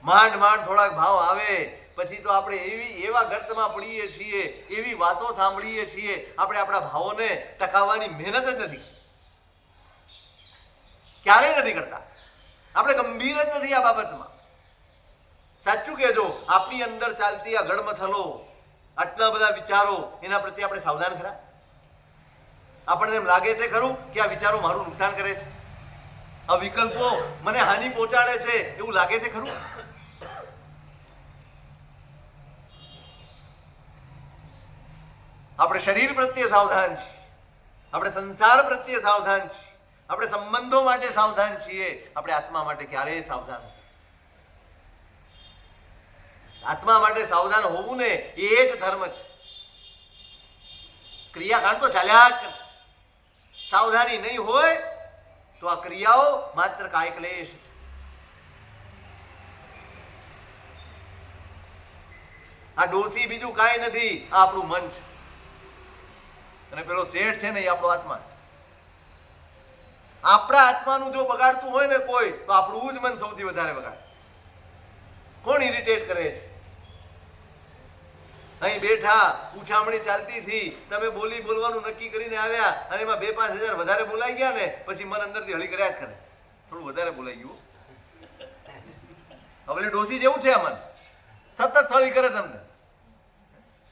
માંડ માંડ થોડાક ભાવ આવે પછી તો આપણે એવા ગર્તમાં પડીએ છીએ, એવી વાતો સાંભળીએ છીએ. આપણે આપણા ભાવોને ટકાવવાની મહેનત જ નથી, ક્યારેય નથી કરતા. આપણે ગંભીર જ નથી આ બાબતમાં. સાચું કહેજો, આપણી અંદર ચાલતી આ ગડમથલો, આટલા બધા વિચારો, એના પ્રત્યે આપણે સાવધાન ખરા? આપણને એમ લાગે છે ખરું કે આ વિચારો મારું નુકસાન કરે છે, આ વિકલ્પો મને હાનિ પહોંચાડે છે, એવું લાગે છે ખરું? આપણે શરીર પ્રત્યે સાવધાન છીએ, આપણે સંસાર પ્રત્યે સાવધાન છીએ, આપણે સંબંધો માટે સાવધાન છીએ. આપણે આત્મા માટે ક્યારેય સાવધાન નથી. આત્મા માટે સાવધાન હોવું ને એ જ ધર્મ છે. ક્રિયાકાંડ તો ચાલ્યા જ કરશે. સાવધાની નહીં હોય તો આ ક્રિયાઓ માત્ર કાયક્લેશ છે. આ ડોસી બીજું કાંઈ નથી, આ આપણું મન છે. અને પેલો શેઠ છે ને એ આપણો આત્મા છે. આપણા આત્માનું જો બગાડતું હોય ને કોઈ, તો આપણું જ મન સૌથી વધારે બગાડે. કોણ ઇરિટેટ કરે છે? અહીં બેઠા ઉછામણી ચાલતી હતી, તમે બોલવાનું નક્કી કરીને આવ્યા અને એમાં 2-5 હજાર વધારે બોલાઈ ગયા ને પછી મન અંદરથી હળી કર્યા જ કરે. થોડું વધારે બોલાઈ ગયું. હવે ડોસી જેવું છે આ મન, સતત સળી કરે તમને.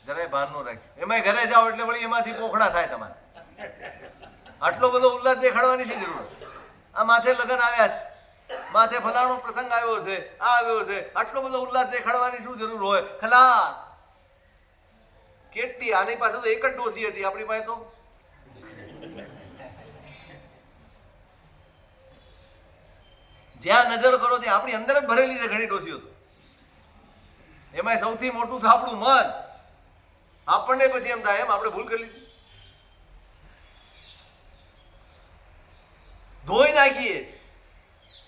જરાય ભાન નો રાખે. એમાંય ઘરે જાઓ એટલે વળી એમાંથી પોખડા થાય તમારે. આટલો બધો ઉલ્લાસ દેખાડવાની શી જરૂર? આ માથે લગ્ન આવ્યા છે, માથે ફલાણો પ્રસંગ આવ્યો છે, આ આવ્યો છે, આટલો બધો ઉલ્લાસ દેખાડવાની શું જરૂર હોય? ખલાસ. કેટલી આની પાસે તો એક જ ડોસી હતી, આપણી પાસે તો જ્યાં નજર કરો ત્યાં આપણી અંદર જ ભરેલી છે ઘણી ડોસીઓ. એમાં સૌથી મોટું તો આપણું મન. આપણને પછી એમ થાય એમ આપણે ભૂલ કરી લીધી, ધોઈ નાખીએ.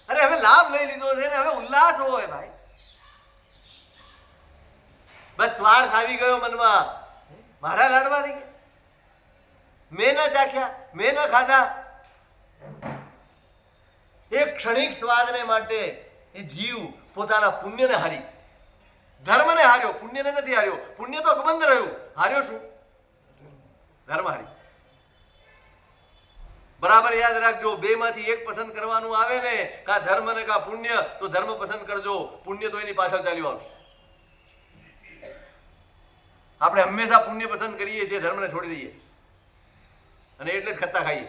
અરે હવે લાભ લઈ લીધો છે ને, હવે ઉલ્લાસ હોય ભાઈ. બસ સ્વાર્થ આવી ગયો મનમાં. મારા લાડવા થઈ ગયા, મેં ના ચાખ્યા, મેં ના ખાધા. એક ક્ષણિક સ્વાદને માટે એ જીવ પોતાના પુણ્યને હારી, ધર્મને હાર્યો, પુણ્યને નથી હાર્યો. પુણ્ય તો અકબંધ રહ્યું, હાર્યો શું? ધર્મ હારી. બરાબર યાદ રાખજો, બે માંથી એક પસંદ કરવાનું આવે ને, કા ધર્મ ને કા પુણ્ય, તો ધર્મ પસંદ કરજો. પુણ્ય તો એની પાછળ ચાલ્યું આવશે. આપણે હંમેશા પુણ્ય પસંદ કરીએ છીએ, ધર્મને છોડી દઈએ અને એટલે જ ખત્તા ખાઈએ.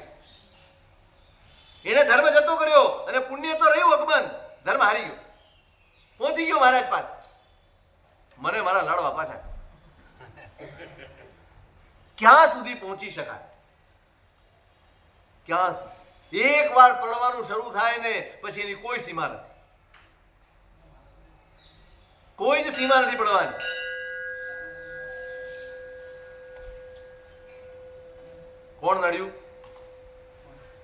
એને ધર્મ જતો કર્યો અને પુણ્ય તો રહ્યું અકબંધ. ધર્મ હારી ગયો, પહોંચી ગયો મહારાજ પાસે. મને મારા લાડવા પાછા. ક્યાં સુધી પહોંચી શકાય? ક્યાં સુધી? એક વાર પડવાનું શરૂ થાય ને પછી એની કોઈ સીમા નથી, કોઈ જ સીમા નથી પડવાની. કોણ નડ્યું?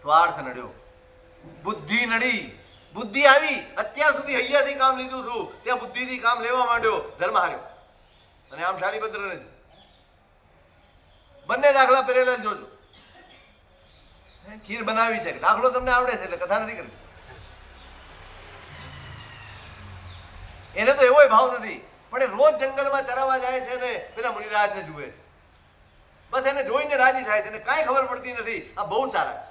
સ્વાર્થ નડ્યો, બુદ્ધિ નડી. બુદ્ધિ આવી, અત્યાર સુધી હૈયાથી કામ લીધું હતું, ત્યાં બુદ્ધિથી કામ લેવા માંડ્યો, ધર્મ હાર્યો. અને આમ શાલીભદ્રને જો, બંને દાખલા પેરેલલ જોજો. ખીર બનાવી છે, દાખલો તમને આવડે છે એટલે કથા નથી કરવી. એને તો એવો ભાવ નથી, પણ એ રોજ જંગલમાં ચરાવવા જાય છે ને પેલા મુનિરાજને જુએ છે. બસ એને જોઈને રાજી થાય છે, એને કાંઈ ખબર પડતી નથી આ બહુ સારા છે.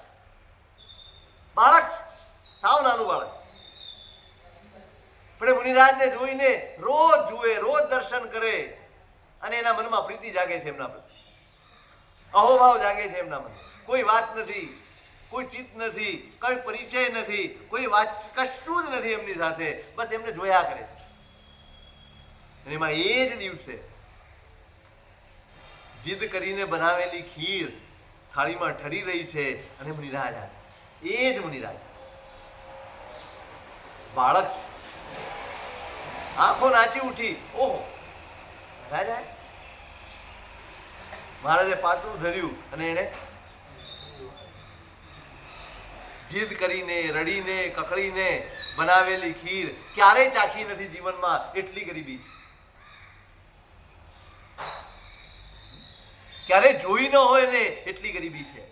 બાળક છે, સાવ નાનું બાળક. પણ એ મુનિરાજને જોઈને રોજ જુએ, રોજ દર્શન કરે અને એના મનમાં પ્રીતિ જાગે છે એમના પ્રત્યે, અહોભાવ જાગે છે એમના મનમાં. કોઈ વાત નથી, કોઈ ચિત્ત નથી, કોઈ પરિચય નથી, કોઈ વાત કશું જ નથી એમની સાથે. બસ એમને જોયા કરે છે. અને એમાં એ જ દિવસે જીદ કરીને બનાવેલી ખીર થાળીમાં ઠરી રહી છે અને મુનિરાજ આવે. એ જ મુનિરાજ બાળક છે. આંખો નાચી ઉઠી, ઓહો રાજા. મહારાજે પાતળું ધર્યું અને એને જીદ કરીને, રડીને, કકળીને બનાવેલી ખીર ક્યારેય ચાખી નથી જીવનમાં, એટલી ગરીબી છે. ક્યારેય જોઈ ન હોય ને એટલી ગરીબી છે.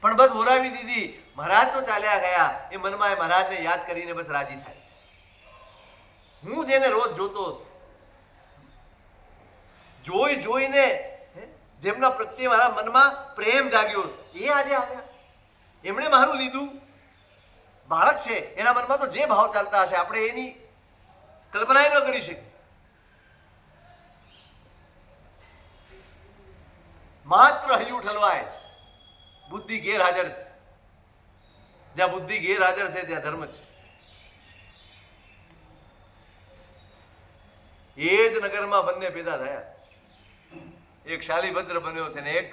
પણ બસ ઓરાવી દીધી. મહારાજ તો ચાલ્યા ગયા, એ મનમાં એ મહારાજને યાદ કરીને બસ રાજી થાય છે. હું જેને રોજ જોતો, જોઈ જોઈને જેમના પ્રત્યે મારા મનમાં પ્રેમ જાગ્યો, એ આજે આવ્યા. એમણે મારું લીધું. બાળક છે, એના મનમાં તો જે ભાવ ચાલતા હશે આપણે એની કલ્પના ન કરી શકીએ. માત્ર હૈયું ઠલવાય, બુદ્ધિ ગેરહાજર છે. જ્યાં બુદ્ધિ ગેરહાજર છે ત્યાં ધર્મ છે. એ જ નગરમાં બંને પેદા થયા. એક શાલીભદ્ર બન્યો છે ને એક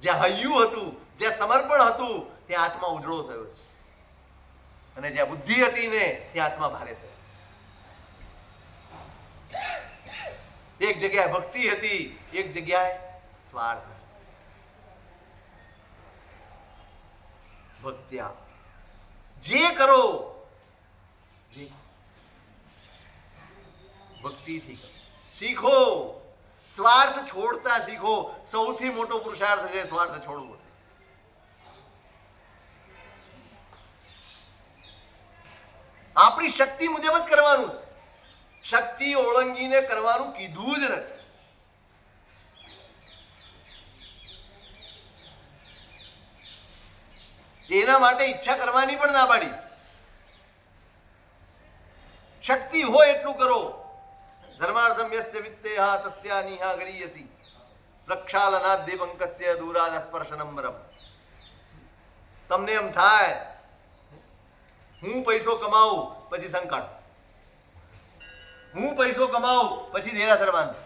જ્યાં હૈયું હતું, જ્યાં સમર્પણ હતું ત્યાં આત્મા ઉજળો થયો છે, અને જ્યાં બુદ્ધિ હતી ને ત્યાં આત્મા ભારે થયો છે. એક જગ્યાએ ભક્તિ હતી, એક જગ્યાએ સ્વાર્થ. ભક્ત્યા જે કરો, જે ભક્તિથી કરો, શીખો. સ્વાર્થ છોડતા શીખો. સૌથી મોટો પુરુષાર્થ છે સ્વાર્થ છોડવો. આપણી શક્તિ મુજબ જ કરવાનું છે. શક્તિ ઓળંગીને કરવાનું કીધું જ નથી. એના માટે ઈચ્છા કરવાની પણ ના પાડી. શક્તિ હોય એટલું કરો. ધર્માર્થમ યસ્ય વિત્તેહા તસ્યાનિહા ગરીયસી પ્રક્ષાલનાદ્ય પંકસ્ય દૂરાદ સ્પર્શનમ્બરમ. તમને એમ થાય હું પૈસો કમાવું પછી સંકટ, હું પૈસો કમાવું પછી દેરાસર બાંધ,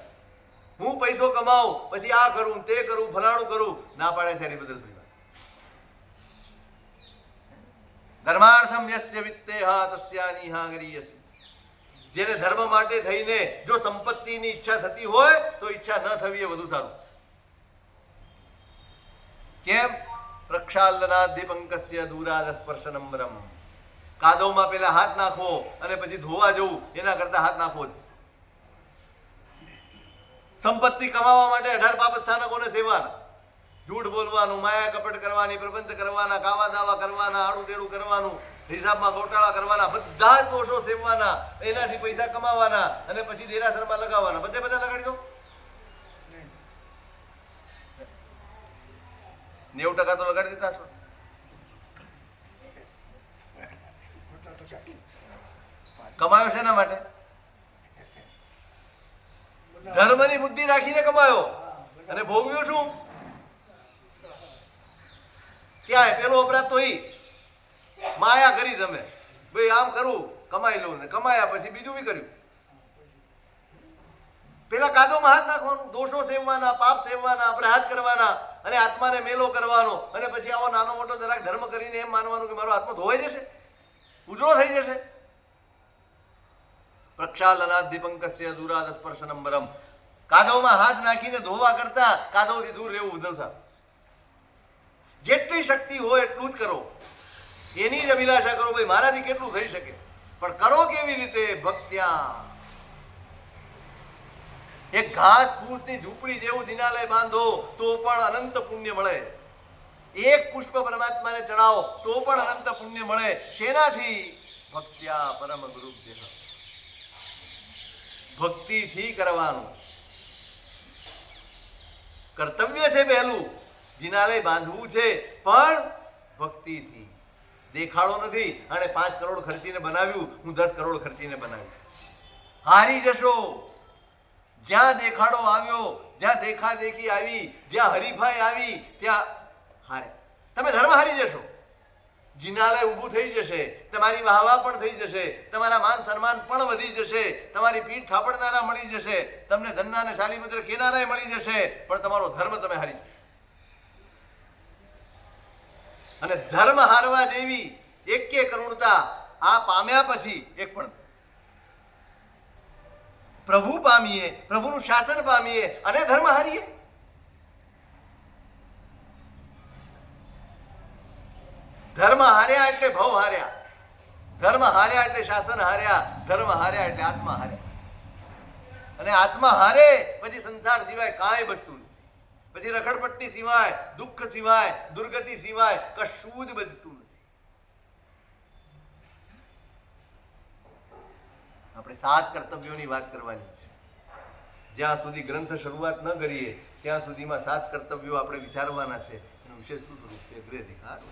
હું પૈસો કમાવું પછી આ કરું તે કરું ફલાણું કરું, ના પાડે છે હરિભદ્ર સ્વામી. ધર્માર્થમ યસ્ય વિત્તેહા તસ્યાનિહા ગરીયસી. જેને ધર્મ માટે થઈને જો સંપત્તિની ઈચ્છા થતી હોય તો ઈચ્છા ન થવી એ વધુ સારું. કેમ? પ્રક્ષાલનાદ્ય પંકસ્ય દૂરાદ સ્પર્શનમ્બરમ. કાદવમાં પેલા હાથ નાખવો અને પછી ધોવા જવું એના કરતા હાથ નાખવો જ. સંપત્તિ કમાવા માટે 18 પાપ સ્થાનકોને સેવાના, જૂઠ બોલવાનું, માયા કપટ કરવાની, પ્રપંચ કરવાના, કાવા દાવા કરવાના, આડું તેડું કરવાનું, હિસાબમાં ગોટાળા કરવાના, બધા જ દોષો સેવવાના, એનાથી પૈસા કમાવાના અને પછી દેરાસરમાં લગાવવાના. બધા લગાડી દો. 90% તો લગાડી દીધા છો. કમાયો શેના માટે? ધર્મની બુદ્ધિ રાખીને કમાયો અને ભોગવ્યું શું? ક્યાંય પેલો અપરાધ તો માયા કરી. તમે ભાઈ આમ કરું કમાઈ લઉં ને કમાયા પછી બીજું બી કર્યું. પેલા કાદવમાં હાથ નાખવાનું, દોષો સેવવાના, પાપ સેવવાના, અપરાધ કરવાના અને આત્માને મેલો કરવાનો અને પછી આવો નાનો મોટો જરાક ધર્મ કરીને એમ માનવાનું કે મારો આત્મા ધોવાઈ જશે, ઉજળો થઈ જશે. પ્રક્ષાલનાદ્ય પંકસ્ય દૂરાદ સ્પર્શનમ્બરમ. કાદવમાં હાથ નાખીને ધોવા કરતા કાદવથી દૂર રહેવું ઉદ્ધવ સાહેબ. જેટલી શક્તિ હોય એટલું જ કરો. એની જ અભિલાષા કરો ભાઈ મારાથી કેટલું થઈ શકે, પણ કરો કેવી રીતે? ભક્ત્યા. એક ઘાસ ફૂસની ઝૂંપડી જેવું જિનાલય બાંધો તો પણ અનંત પુણ્ય મળે. એક પુષ્પ પરમાત્માને ચડાવો તો પણ અનંત પુણ્ય મળે. શેનાથી? ભક્ત્યા પરમ ગુરુ દેહ. ભક્તિથી કરવાનું. કર્તવ્ય છે પહેલું, જિનાલય બાંધવું છે પણ ભક્તિથી. દેખાડો નથી અને 5 કરોડ ખર્ચીને બનાવ્યું, હું 10 કરોડ ખર્ચીને બનાવ્યું. હારી જશો. જ્યાં દેખાડો આવ્યો, જ્યાં દેખાદેખી આવી, જ્યાં હરીફાઈ આવી ત્યાં હારે. તમે ધર્મ હારી જશો. જિનાલય ઊભું થઈ જશે, તમારી વાહવા પણ થઈ જશે, તમારા માન સન્માન પણ વધી જશે, તમારી પીઠ થાપડનારા મળી જશે, તમને ધનના અને શાલીમંત્ર કેનારાય મળી જશે, પણ તમારો ધર્મ તમે હારી જશો. અને ધર્મ હારવા જેવી એકે કરુણતા આ પામ્યા પછી એક પણ. પ્રભુ પામીએ, પ્રભુનું શાસન પામીએ અને ધર્મ હારીએ. ધર્મ હાર્યા એટલે ભવ હાર્યા, ધર્મ હાર્યા એટલે શાસન હાર્યા, ધર્મ હાર્યા એટલે આત્મા હાર્યા. અને આત્મા હારે પછી સંસાર સિવાય કાંઈ બચતું નહીં. પછી રખડપટ્ટી સિવાય, દુઃખ સિવાય, દુર્ગતિ સિવાય કશું જ બચતું નથી. આપણે 7 કર્તવ્યોની વાત કરવાની છે. જ્યાં સુધી ગ્રંથ શરૂઆત ન કરીએ ત્યાં સુધીમાં 7 કર્તવ્યો આપણે વિચારવાના છે. એનું વિશેષ શું સ્વરૂપ છે? ગ્રહ દેખાડો.